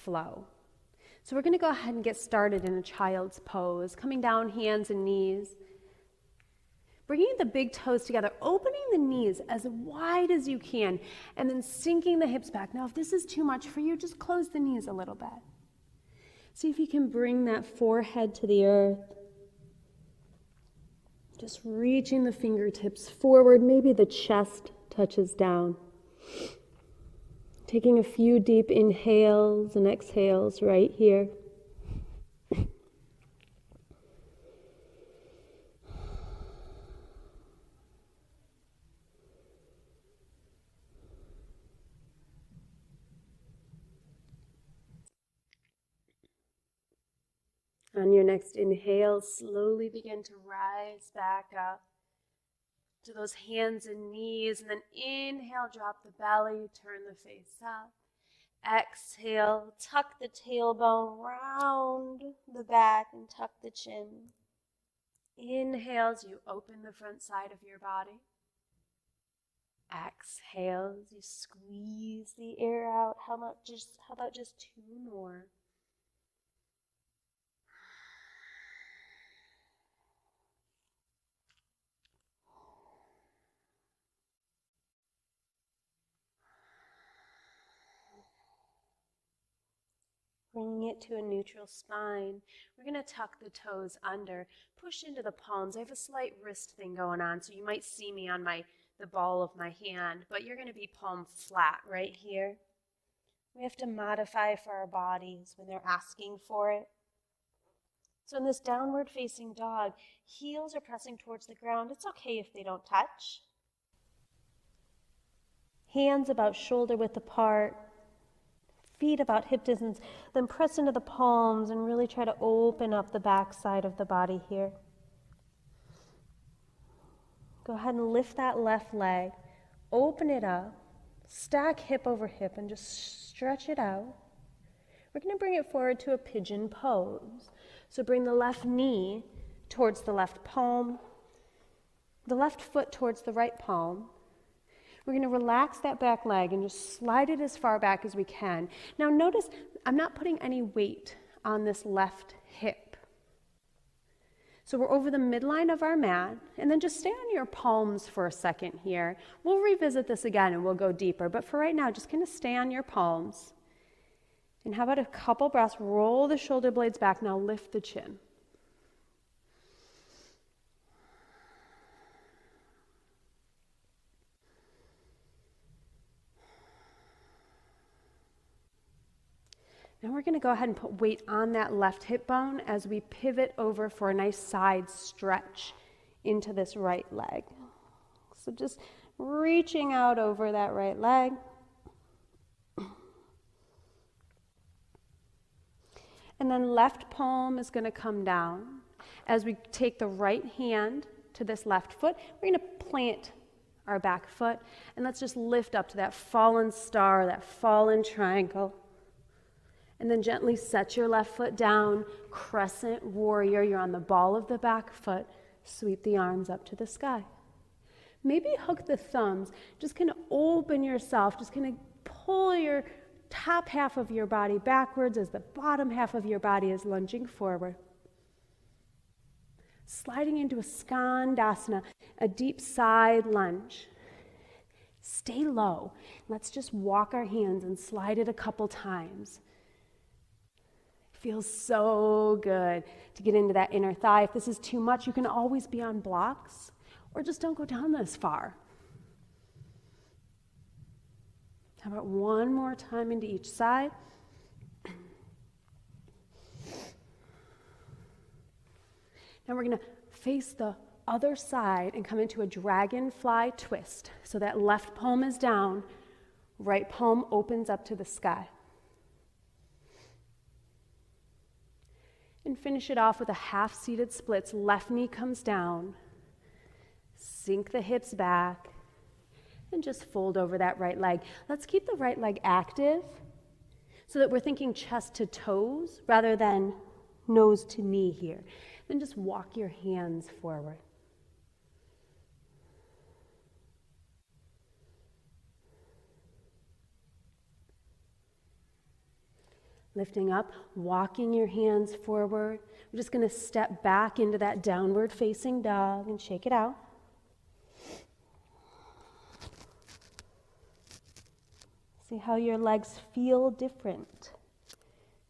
flow. So we're going to go ahead and get started in a child's pose, coming down hands and knees, bringing the big toes together, opening the knees as wide as you can, and then sinking the hips back. Now, if this is too much for you, just close the knees a little bit. See if you can bring that forehead to the earth. Just reaching the fingertips forward, maybe the chest touches down. Taking a few deep inhales and exhales right here. On your next inhale, slowly begin to rise back up to those hands and knees, and then inhale, drop the belly, turn the face up. Exhale, tuck the tailbone, round the back, and tuck the chin. Inhale as you open the front side of your body. Exhale as you squeeze the air out. How about just 2 more? Bringing it to a neutral spine. We're going to tuck the toes under, push into the palms. I have a slight wrist thing going on, so you might see me on the ball of my hand, but you're going to be palm flat right here. We have to modify for our bodies when they're asking for it. So in this downward facing dog, heels are pressing towards the ground. It's okay if they don't touch. Hands about shoulder width apart. Feet about hip distance, then press into the palms and really try to open up the back side of the body here. Go ahead and lift that left leg, open it up, stack hip over hip, and just stretch it out. We're going to bring it forward to a pigeon pose. So bring the left knee towards the left palm, the left foot towards the right palm. We're going to relax that back leg and just slide it as far back as we can. Now notice I'm not putting any weight on this left hip. So we're over the midline of our mat, and then just stay on your palms for a second here. We'll revisit this again and we'll go deeper, but for right now, just kind of stay on your palms. And how about a couple breaths, roll the shoulder blades back, now lift the chin. Now we're going to go ahead and put weight on that left hip bone as we pivot over for a nice side stretch into this right leg. So just reaching out over that right leg. And then left palm is going to come down. As we take the right hand to this left foot, we're going to plant our back foot, and let's just lift up to that fallen star, that fallen triangle. And then gently set your left foot down, crescent warrior. You're on the ball of the back foot. Sweep the arms up to the sky. Maybe hook the thumbs. Just kind of open yourself. Just kind of pull your top half of your body backwards as the bottom half of your body is lunging forward. Sliding into a skandasana, a deep side lunge. Stay low. Let's just walk our hands and slide it a couple times. Feels so good to get into that inner thigh. If this is too much, you can always be on blocks, or just don't go down this far. How about one more time into each side? Now we're going to face the other side and come into a dragonfly twist. So that left palm is down, right palm opens up to the sky. And finish it off with a half-seated splits. Left knee comes down. Sink the hips back. And just fold over that right leg. Let's keep the right leg active so that we're thinking chest to toes rather than nose to knee here. Then just walk your hands forward. Lifting up, walking your hands forward. We're just going to step back into that downward facing dog and shake it out. See how your legs feel different.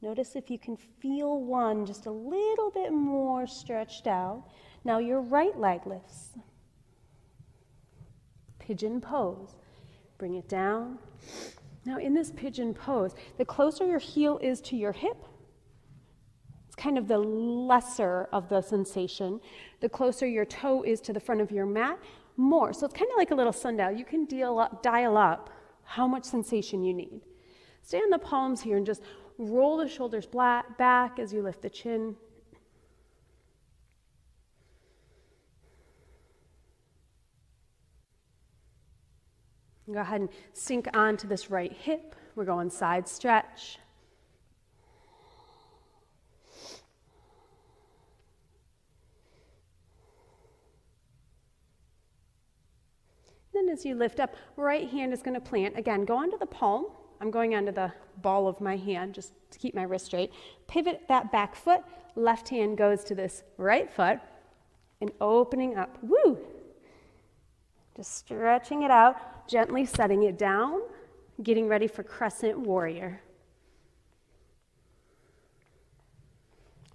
Notice if you can feel one just a little bit more stretched out. Now your right leg lifts. Pigeon pose. Bring it down. Now in this pigeon pose, the closer your heel is to your hip, it's kind of the lesser of the sensation. The closer your toe is to the front of your mat, more. So it's kind of like a little sundial. You can dial up how much sensation you need. Stay on the palms here and just roll the shoulders back as you lift the chin. Go ahead and sink onto this right hip. We're going side stretch. Then as you lift up, right hand is going to plant. Again, go onto the palm. I'm going onto the ball of my hand just to keep my wrist straight. Pivot that back foot. Left hand goes to this right foot and opening up. Woo! Just stretching it out, gently setting it down, getting ready for crescent warrior.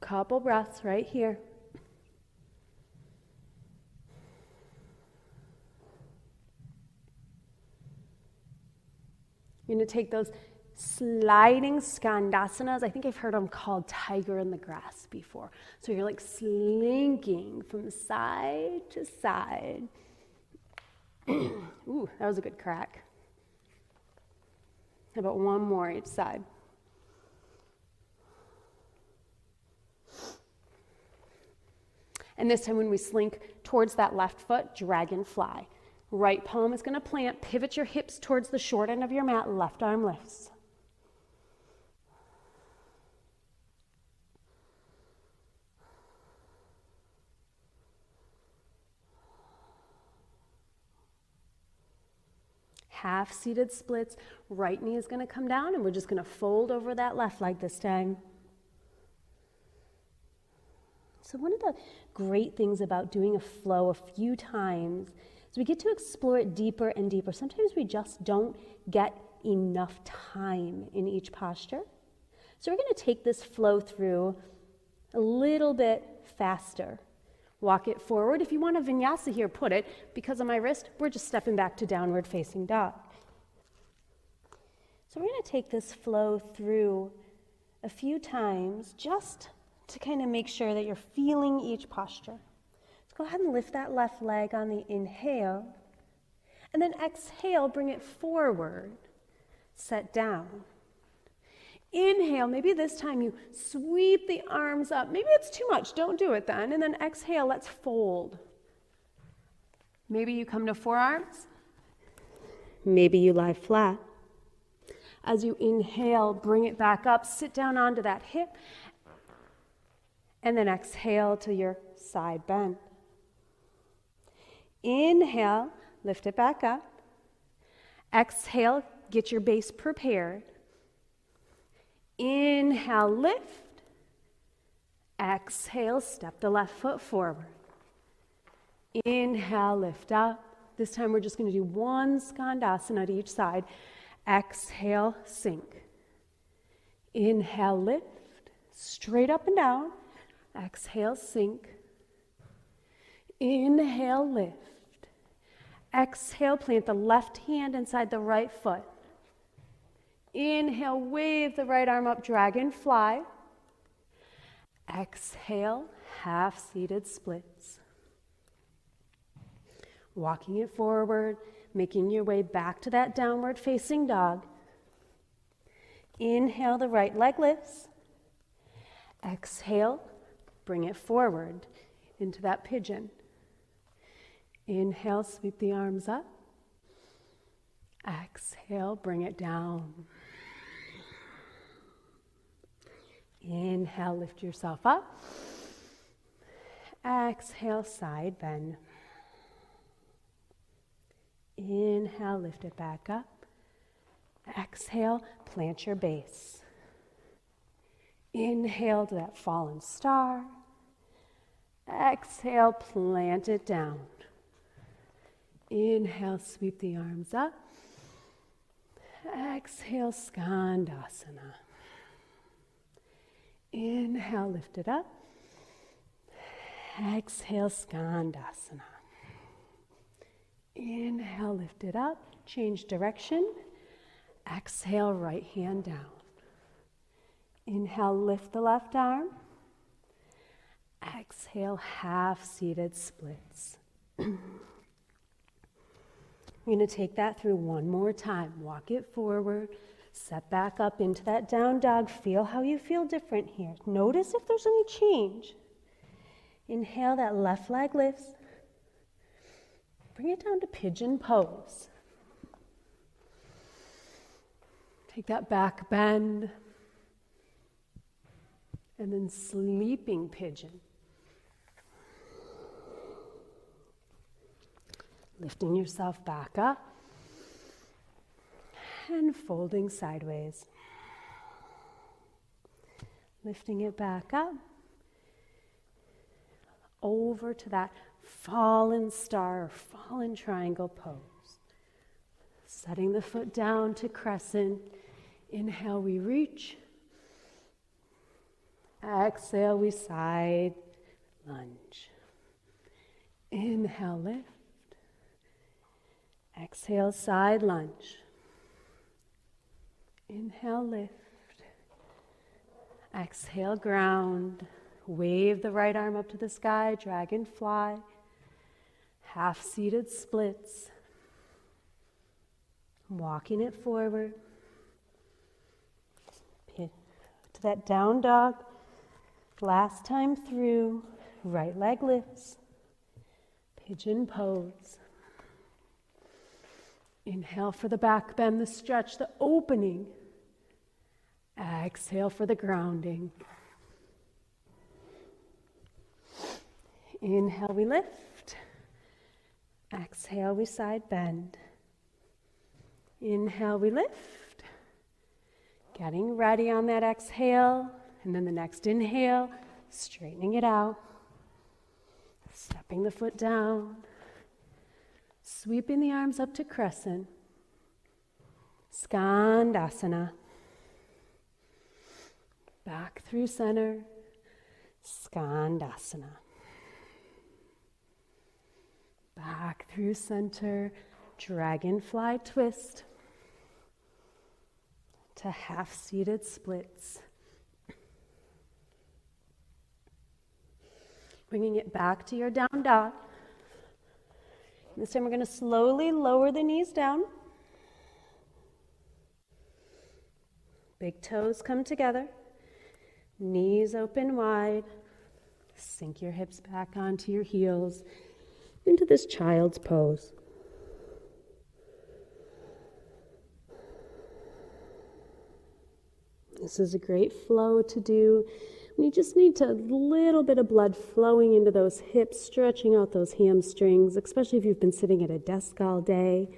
Couple breaths right here. You're going to take those sliding Skandasanas. I think I've heard them called tiger in the grass before. So you're like slinking from side to side. Ooh, that was a good crack. How about one more each side? And this time when we slink towards that left foot, dragonfly. Right palm is going to plant. Pivot your hips towards the short end of your mat. Left arm lifts. Half seated splits. Right knee is going to come down and we're just going to fold over that left leg this time. So one of the great things about doing a flow a few times is we get to explore it deeper and deeper. Sometimes we just don't get enough time in each posture. So we're going to take this flow through a little bit faster. Walk it forward. If you want a vinyasa here, put it. Because of my wrist, we're just stepping back to downward facing dog. So we're going to take this flow through a few times just to kind of make sure that you're feeling each posture. Let's go ahead and lift that left leg on the inhale. And then exhale, bring it forward. Set down. Inhale, maybe this time you sweep the arms up. Maybe it's too much, don't do it then. And then exhale, let's fold. Maybe you come to forearms. Maybe you lie flat. As you inhale, bring it back up, sit down onto that hip. And then exhale to your side bend. Inhale, lift it back up. Exhale, get your base prepared. Inhale, lift. Exhale, step the left foot forward. Inhale, lift up. This time we're just going to do one Skandasana to each side. Exhale, sink. Inhale, lift. Straight up and down. Exhale, sink. Inhale, lift. Exhale, plant the left hand inside the right foot. Inhale, wave the right arm up, dragonfly. Exhale, half-seated splits. Walking it forward, making your way back to that downward facing dog. Inhale, the right leg lifts. Exhale, bring it forward into that pigeon. Inhale, sweep the arms up. Exhale, bring it down. Inhale, lift yourself up. Exhale, side bend. Inhale, lift it back up. Exhale, plant your base. Inhale to that fallen star. Exhale, plant it down. Inhale, sweep the arms up. Exhale, Skandasana. Inhale, lift it up. Exhale, Skandasana. Inhale, lift it up. Change direction. Exhale, right hand down. Inhale, lift the left arm. Exhale, half-seated splits. We're going to take that through one more time. Walk it forward, set back up into that down dog. Feel how you feel different here. Notice if there's any change. Inhale, that left leg lifts. Bring it down to pigeon pose. Take that back bend. And then sleeping pigeon. Lifting yourself back up and folding sideways. Lifting it back up over to that fallen star, fallen triangle pose. Setting the foot down to crescent. Inhale, we reach. Exhale, we side lunge. Inhale, lift. Exhale, side lunge. Inhale, lift. Exhale, ground. Wave the right arm up to the sky, dragonfly. Half-seated splits. Walking it forward. To that down dog. Last time through, right leg lifts. Pigeon pose. Inhale for the back bend, the stretch, the opening. Exhale for the grounding. Inhale, we lift. Exhale, we side bend. Inhale, we lift. Getting ready on that exhale. And then the next inhale, straightening it out. Stepping the foot down. Sweeping the arms up to crescent. Skandasana. Back through center. Skandasana. Back through center. Dragonfly twist. To half-seated splits. Bringing it back to your down dog. This time we're going to slowly lower the knees down. Big toes come together. Knees open wide. Sink your hips back onto your heels into this child's pose. This is a great flow to do. And you just need a little bit of blood flowing into those hips, stretching out those hamstrings, especially if you've been sitting at a desk all day.